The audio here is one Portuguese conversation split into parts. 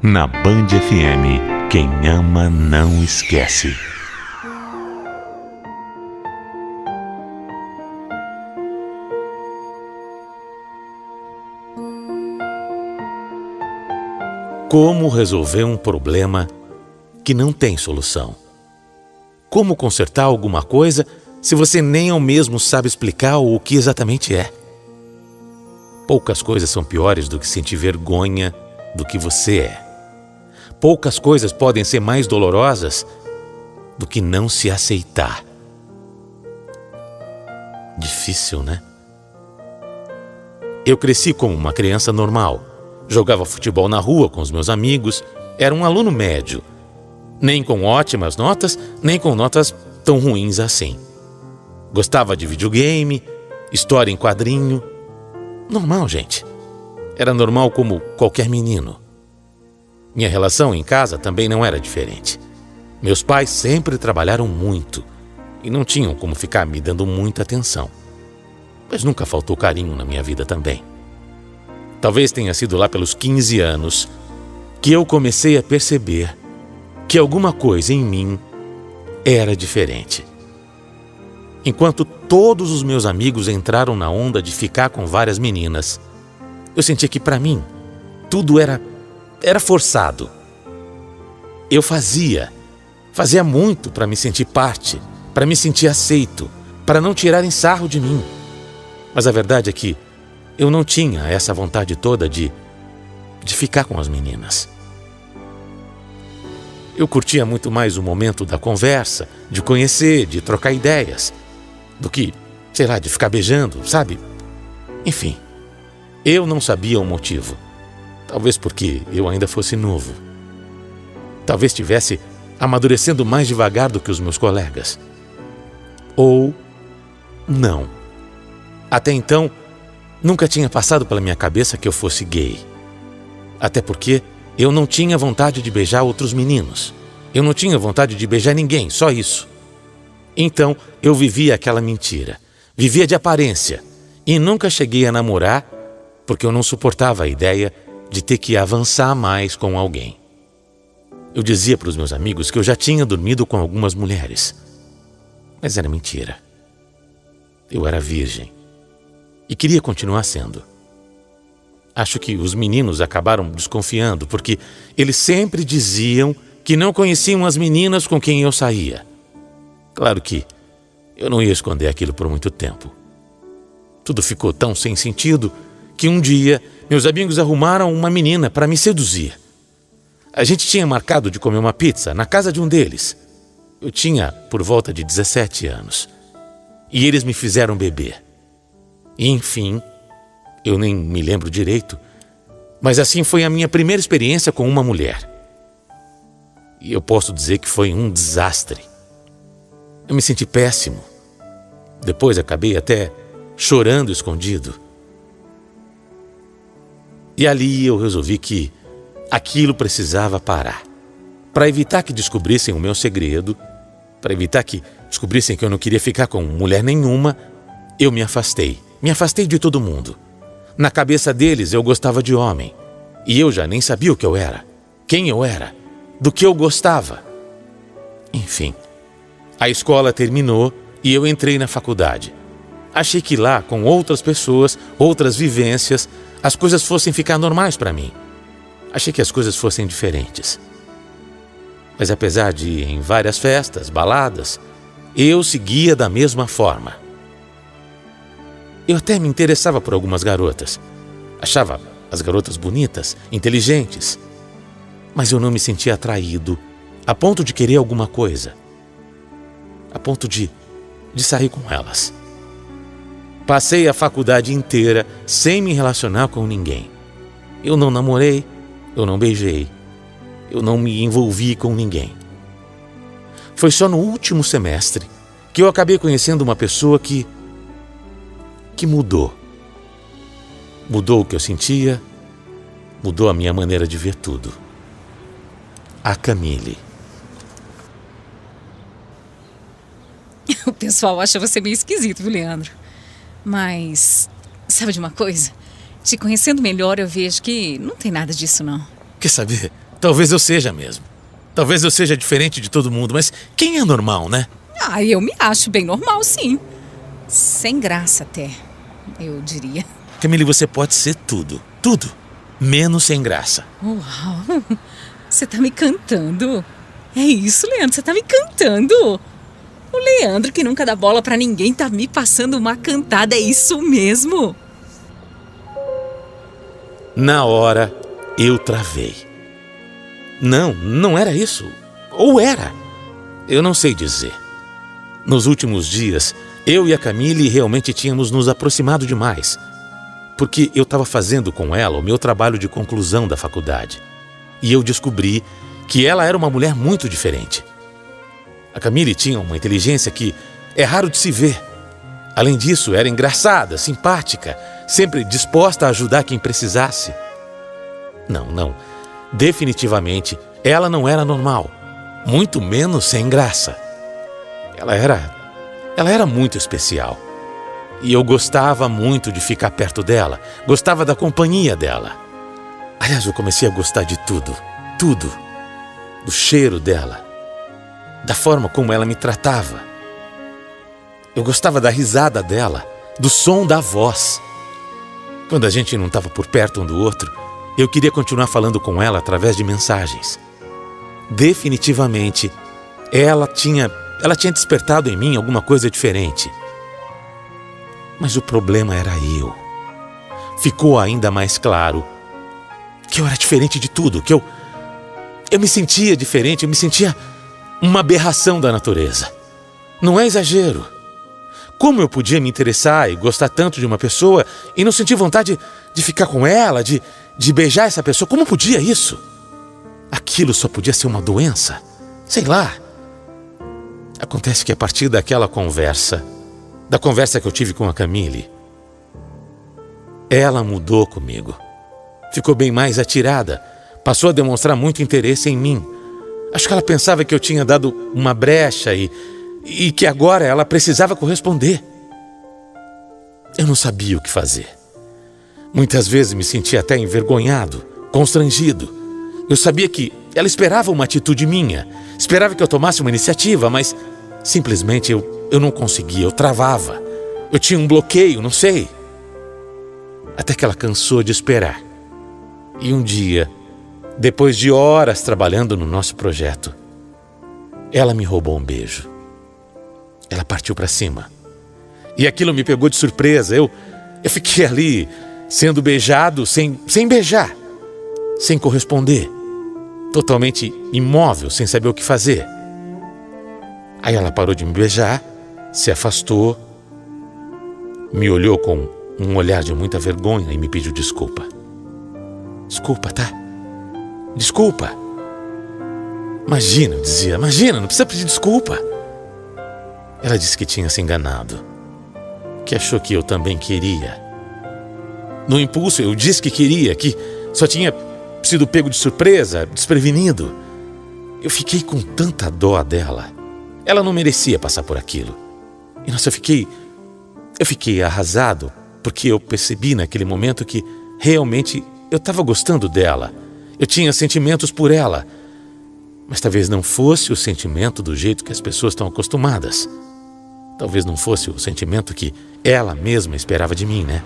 Na Band FM, quem ama não esquece. Como resolver um problema que não tem solução? Como consertar alguma coisa se você nem ao mesmo sabe explicar o que exatamente é? Poucas coisas são piores do que sentir vergonha do que você é. Poucas coisas podem ser mais dolorosas do que não se aceitar. Difícil, né? Eu cresci como uma criança normal. Jogava futebol na rua com os meus amigos. Era um aluno médio. Nem com ótimas notas, nem com notas tão ruins assim. Gostava de videogame, história em quadrinho. Normal, gente. Era normal como qualquer menino. Minha relação em casa também não era diferente. Meus pais sempre trabalharam muito e não tinham como ficar me dando muita atenção. Mas nunca faltou carinho na minha vida também. Talvez tenha sido lá pelos 15 anos que eu comecei a perceber que alguma coisa em mim era diferente. Enquanto todos os meus amigos entraram na onda de ficar com várias meninas, eu sentia que para mim tudo era forçado. Eu fazia muito para me sentir parte, para me sentir aceito, para não tirarem sarro de mim. Mas a verdade é que eu não tinha essa vontade toda de ficar com as meninas. Eu curtia muito mais o momento da conversa, de conhecer, de trocar ideias, do que, sei lá, de ficar beijando, sabe? Enfim, eu não sabia o motivo. Talvez porque eu ainda fosse novo. Talvez estivesse amadurecendo mais devagar do que os meus colegas. Ou não. Até então, nunca tinha passado pela minha cabeça que eu fosse gay. Até porque eu não tinha vontade de beijar outros meninos. Eu não tinha vontade de beijar ninguém, só isso. Então, eu vivia aquela mentira. Vivia de aparência. E nunca cheguei a namorar porque eu não suportava a ideia de ter que avançar mais com alguém. Eu dizia para os meus amigos que eu já tinha dormido com algumas mulheres. Mas era mentira. Eu era virgem. E queria continuar sendo. Acho que os meninos acabaram desconfiando porque eles sempre diziam que não conheciam as meninas com quem eu saía. Claro que eu não ia esconder aquilo por muito tempo. Tudo ficou tão sem sentido que um dia meus amigos arrumaram uma menina para me seduzir. A gente tinha marcado de comer uma pizza na casa de um deles. Eu tinha por volta de 17 anos. E eles me fizeram beber. E, enfim, eu nem me lembro direito, mas assim foi a minha primeira experiência com uma mulher. E eu posso dizer que foi um desastre. Eu me senti péssimo. Depois acabei até chorando escondido. E ali eu resolvi que aquilo precisava parar. Para evitar que descobrissem o meu segredo, para evitar que descobrissem que eu não queria ficar com mulher nenhuma, eu me afastei. Me afastei de todo mundo. Na cabeça deles eu gostava de homem. E eu já nem sabia o que eu era, quem eu era, do que eu gostava. Enfim, a escola terminou e eu entrei na faculdade. Achei que lá, com outras pessoas, outras vivências, as coisas fossem ficar normais para mim. Achei que as coisas fossem diferentes. Mas apesar de ir em várias festas, baladas, eu seguia da mesma forma. Eu até me interessava por algumas garotas. Achava as garotas bonitas, inteligentes. Mas eu não me sentia atraído a ponto de querer alguma coisa. A ponto de sair com elas. Passei a faculdade inteira sem me relacionar com ninguém. Eu não namorei, eu não beijei, eu não me envolvi com ninguém. Foi só no último semestre que eu acabei conhecendo uma pessoa que mudou. Mudou o que eu sentia, mudou a minha maneira de ver tudo. A Camille. O pessoal acha você meio esquisito, viu, Leandro? Mas, sabe de uma coisa? Te conhecendo melhor, eu vejo que não tem nada disso, não. Quer saber? Talvez eu seja mesmo. Talvez eu seja diferente de todo mundo, mas quem é normal, né? Ah, eu me acho bem normal, sim. Sem graça até, eu diria. Camille, você pode ser tudo. Tudo. Menos sem graça. Uau, você tá me cantando. É isso, Leandro, você tá me cantando. O Leandro, que nunca dá bola pra ninguém, tá me passando uma cantada, é isso mesmo? Na hora, eu travei. Não era isso. Ou era. Eu não sei dizer. Nos últimos dias, eu e a Camille realmente tínhamos nos aproximado demais. Porque eu estava fazendo com ela o meu trabalho de conclusão da faculdade. E eu descobri que ela era uma mulher muito diferente. A Camille tinha uma inteligência que é raro de se ver. Além disso, era engraçada, simpática, sempre disposta a ajudar quem precisasse. Não. Definitivamente, ela não era normal. Muito menos sem graça. Ela era muito especial. E eu gostava muito de ficar perto dela. Gostava da companhia dela. Aliás, eu comecei a gostar de tudo. Tudo. Do cheiro dela. Da forma como ela me tratava. Eu gostava da risada dela. Do som da voz. Quando a gente não estava por perto um do outro, eu queria continuar falando com ela através de mensagens. Definitivamente, ela tinha despertado em mim alguma coisa diferente. Mas o problema era eu. Ficou ainda mais claro que eu era diferente de tudo, que eu me sentia diferente, eu me sentia uma aberração da natureza. Não é exagero. Como eu podia me interessar e gostar tanto de uma pessoa e não sentir vontade de ficar com ela, de beijar essa pessoa? Como podia isso? Aquilo só podia ser uma doença? Sei lá. Acontece que a partir daquela conversa, da conversa que eu tive com a Camille, ela mudou comigo. Ficou bem mais atirada. Passou a demonstrar muito interesse em mim. Acho que ela pensava que eu tinha dado uma brecha e que agora ela precisava corresponder. Eu não sabia o que fazer. Muitas vezes me sentia até envergonhado, constrangido. Eu sabia que ela esperava uma atitude minha, esperava que eu tomasse uma iniciativa, mas simplesmente eu não conseguia, eu travava. Eu tinha um bloqueio, não sei. Até que ela cansou de esperar. E um dia, depois de horas trabalhando no nosso projeto, ela me roubou um beijo. Ela partiu para cima. E aquilo me pegou de surpresa. Eu fiquei ali, sendo beijado, sem beijar, sem corresponder, totalmente imóvel, sem saber o que fazer. Aí ela parou de me beijar, se afastou, me olhou com um olhar de muita vergonha e me pediu desculpa. Desculpa, tá? Desculpa. Imagina, eu dizia, imagina, não precisa pedir desculpa. Ela disse que tinha se enganado, que achou que eu também queria. No impulso eu disse que queria, que só tinha sido pego de surpresa, desprevenido. Eu fiquei com tanta dó dela. Ela não merecia passar por aquilo. E nossa, eu fiquei arrasado, porque eu percebi naquele momento que realmente eu estava gostando dela. Eu tinha sentimentos por ela. Mas talvez não fosse o sentimento do jeito que as pessoas estão acostumadas. Talvez não fosse o sentimento que ela mesma esperava de mim, né?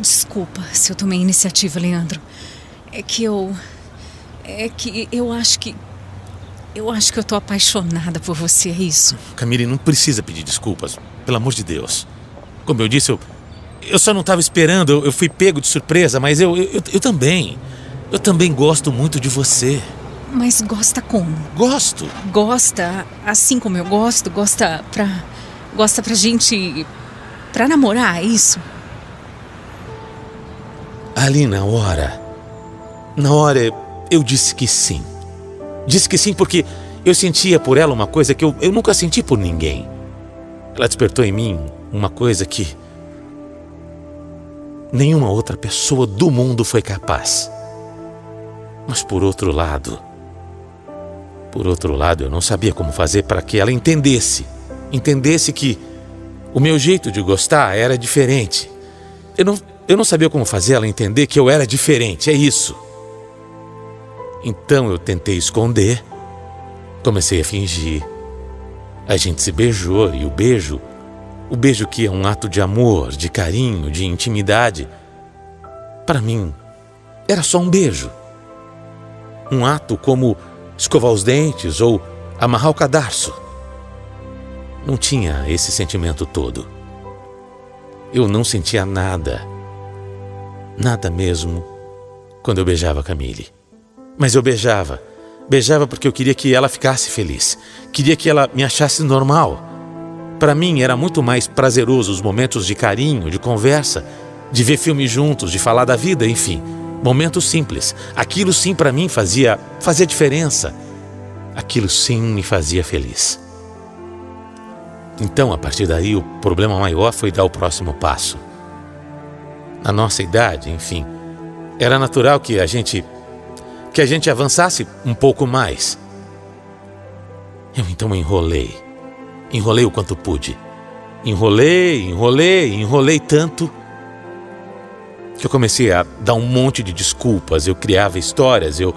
Desculpa se eu tomei iniciativa, Leandro. É que eu acho que eu tô apaixonada por você, é isso. Camille, não precisa pedir desculpas, pelo amor de Deus. Como eu disse, eu só não estava esperando, eu fui pego de surpresa, mas eu também gosto muito de você. Mas gosta como? Gosto. Gosta assim como eu gosto? Gosta pra gente... pra namorar, é isso? Ali na hora eu disse que sim. Disse que sim porque eu sentia por ela uma coisa que eu nunca senti por ninguém. Ela despertou em mim uma coisa que nenhuma outra pessoa do mundo foi capaz. Mas por outro lado, eu não sabia como fazer para que ela entendesse que o meu jeito de gostar era diferente. eu não sabia como fazer ela entender que eu era diferente, é isso. Então eu tentei esconder, comecei a fingir. A gente se beijou e o beijo que é um ato de amor, de carinho, de intimidade, para mim era só um beijo. Um ato como escovar os dentes ou amarrar o cadarço. Não tinha esse sentimento todo. Eu não sentia nada. Nada mesmo quando eu beijava a Camille. Mas eu beijava. Beijava porque eu queria que ela ficasse feliz. Queria que ela me achasse normal. Para mim era muito mais prazeroso os momentos de carinho, de conversa, de ver filmes juntos, de falar da vida, enfim. Momentos simples. Aquilo sim para mim fazia diferença. Aquilo sim me fazia feliz. Então, a partir daí, o problema maior foi dar o próximo passo. Na nossa idade, enfim, era natural que a gente avançasse um pouco mais. Eu então enrolei o quanto pude. Enrolei tanto que eu comecei a dar um monte de desculpas. Eu criava histórias, eu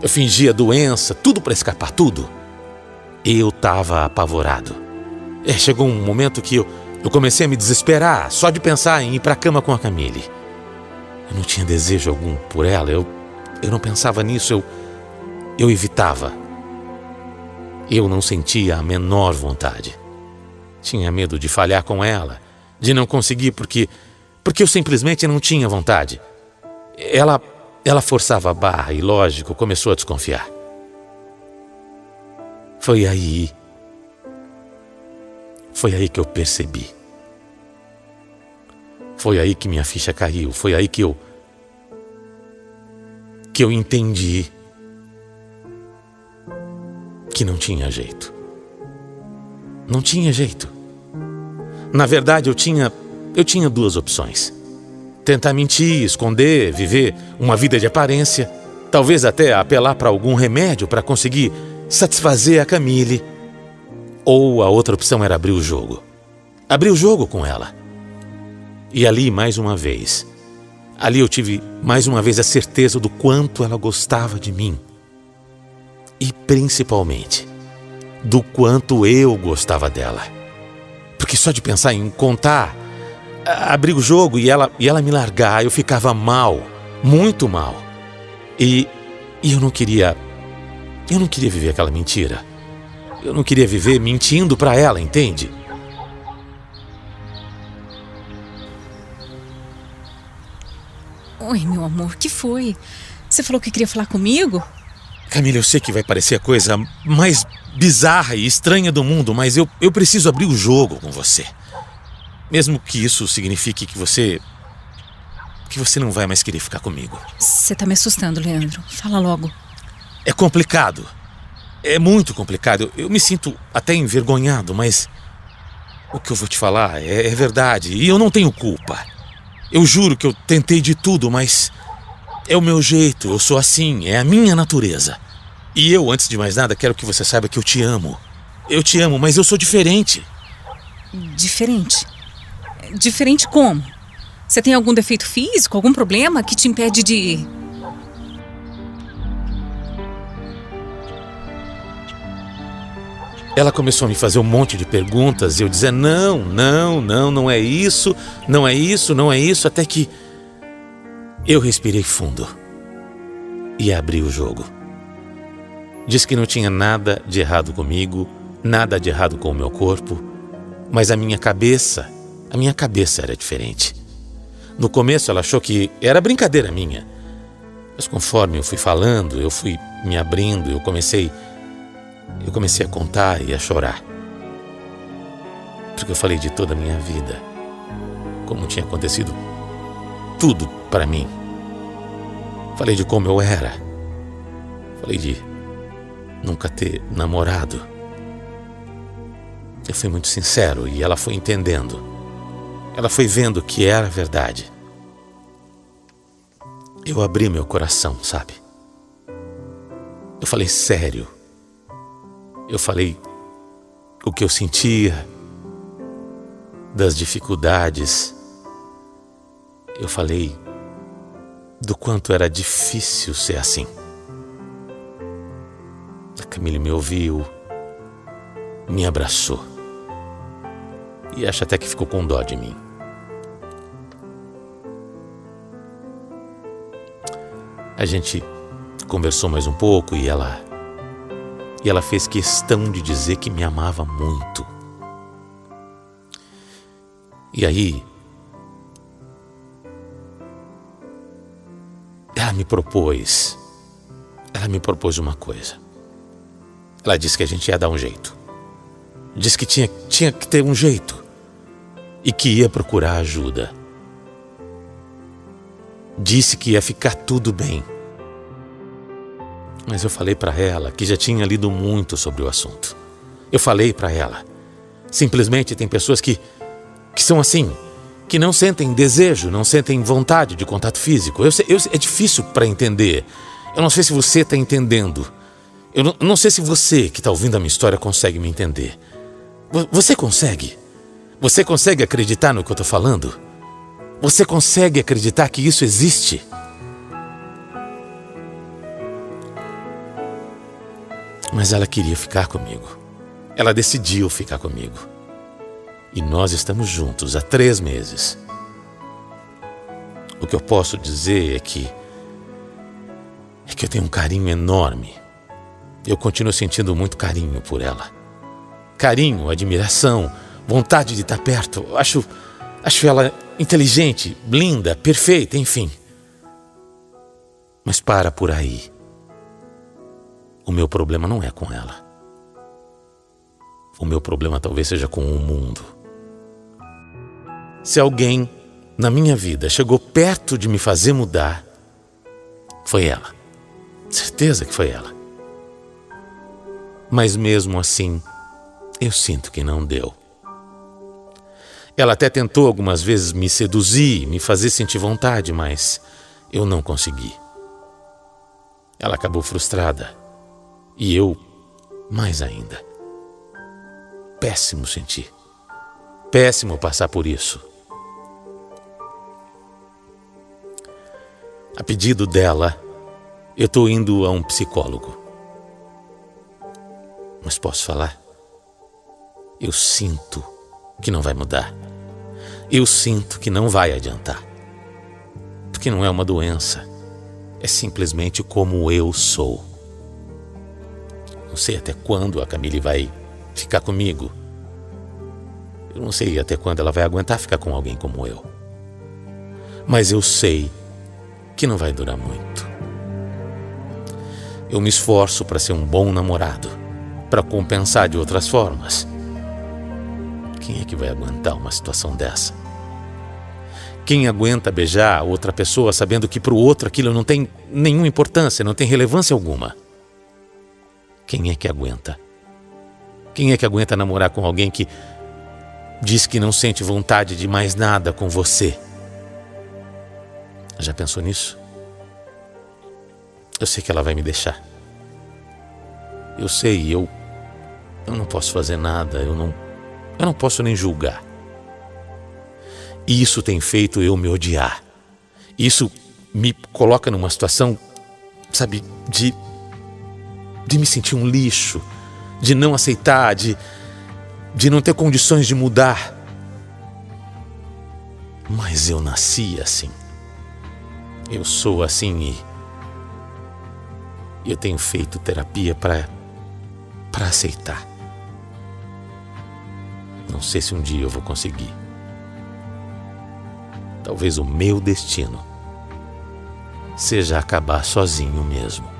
fingia doença, tudo para escapar, tudo. Eu estava apavorado. Chegou um momento que eu comecei a me desesperar só de pensar em ir para a cama com a Camille. Eu não tinha desejo algum por ela, eu não pensava nisso, eu evitava. Eu não sentia a menor vontade. Tinha medo de falhar com ela, de não conseguir porque eu simplesmente não tinha vontade. Ela forçava a barra e, lógico, começou a desconfiar. Foi aí que eu percebi. Foi aí que minha ficha caiu. Foi aí que eu entendi que não tinha jeito. Não tinha jeito. Na verdade, eu tinha duas opções. Tentar mentir, esconder, viver uma vida de aparência, talvez até apelar para algum remédio para conseguir satisfazer a Camille. Ou a outra opção era abrir o jogo. Abrir o jogo com ela. E ali, mais uma vez, eu tive mais uma vez a certeza do quanto ela gostava de mim. E principalmente, do quanto eu gostava dela. Porque só de pensar em contar, abrir o jogo e ela me largar, eu ficava mal, muito mal. E eu não queria viver aquela mentira. Eu não queria viver mentindo para ela, entende? Oi, meu amor, que foi? Você falou que queria falar comigo? Camila, eu sei que vai parecer a coisa mais bizarra e estranha do mundo, mas eu preciso abrir o jogo com você. Mesmo que isso signifique que você não vai mais querer ficar comigo. Você tá me assustando, Leandro. Fala logo. É complicado. É muito complicado. Eu me sinto até envergonhado, mas o que eu vou te falar é verdade. E eu não tenho culpa. Eu juro que eu tentei de tudo, mas é o meu jeito. Eu sou assim. É a minha natureza. E eu, antes de mais nada, quero que você saiba que eu te amo. Eu te amo, mas eu sou diferente. Diferente? Diferente como? Você tem algum defeito físico, algum problema que te impede de... Ela começou a me fazer um monte de perguntas e eu dizia não é isso, não é isso, não é isso, até que eu respirei fundo e abri o jogo. Disse que não tinha nada de errado comigo, nada de errado com o meu corpo, mas a minha cabeça era diferente. No começo ela achou que era brincadeira minha, mas conforme eu fui falando, eu fui me abrindo, eu comecei a contar e a chorar. Porque eu falei de toda a minha vida, como tinha acontecido tudo para mim. Falei de como eu era. Falei de nunca ter namorado. Eu fui muito sincero e ela foi entendendo. Ela foi vendo que era verdade. Eu abri meu coração, sabe? Eu falei sério. Eu falei o que eu sentia, das dificuldades, eu falei do quanto era difícil ser assim. A Camille me ouviu, me abraçou e acho até que ficou com dó de mim. A gente conversou mais um pouco e ela fez questão de dizer que me amava muito. E aí, ela me propôs uma coisa. Ela disse que a gente ia dar um jeito. Disse que tinha que ter um jeito e que ia procurar ajuda. Disse que ia ficar tudo bem. Mas eu falei para ela que já tinha lido muito sobre o assunto. Eu falei para ela, simplesmente tem pessoas que são assim, que não sentem desejo, não sentem vontade de contato físico. É difícil para entender. Eu não sei se você está entendendo. Eu não sei se você que está ouvindo a minha história consegue me entender. Você consegue? Você consegue acreditar no que eu estou falando? Você consegue acreditar que isso existe? Mas ela queria ficar comigo. Ela decidiu ficar comigo. E nós estamos juntos há 3 meses. O que eu posso dizer é que eu tenho um carinho enorme. Eu continuo sentindo muito carinho por ela. Carinho, admiração, vontade de estar perto. Acho ela inteligente, linda, perfeita, enfim. Mas para por aí. O meu problema não é com ela. O meu problema talvez seja com o mundo. Se alguém na minha vida chegou perto de me fazer mudar, foi ela. Certeza que foi ela. Mas mesmo assim, eu sinto que não deu. Ela até tentou algumas vezes me seduzir, me fazer sentir vontade, mas eu não consegui. Ela acabou frustrada. E eu, mais ainda. Péssimo sentir. Péssimo passar por isso. A pedido dela, eu estou indo a um psicólogo. Mas posso falar? Eu sinto que não vai mudar. Eu sinto que não vai adiantar. Porque não é uma doença. É simplesmente como eu sou. Não sei até quando a Camille vai ficar comigo. Eu não sei até quando ela vai aguentar ficar com alguém como eu. Mas eu sei que não vai durar muito. Eu me esforço para ser um bom namorado, para compensar de outras formas. Quem é que vai aguentar uma situação dessa? Quem aguenta beijar outra pessoa sabendo que para o outro aquilo não tem nenhuma importância, não tem relevância alguma? Quem é que aguenta? Quem é que aguenta namorar com alguém que diz que não sente vontade de mais nada com você? Já pensou nisso? Eu sei que ela vai me deixar. Eu sei, eu não posso fazer nada, eu não posso nem julgar. E isso tem feito eu me odiar. Isso me coloca numa situação, sabe, de me sentir um lixo, de não aceitar, de não ter condições de mudar. Mas eu nasci assim. Eu sou assim e eu tenho feito terapia para aceitar. Não sei se um dia eu vou conseguir. Talvez o meu destino seja acabar sozinho mesmo.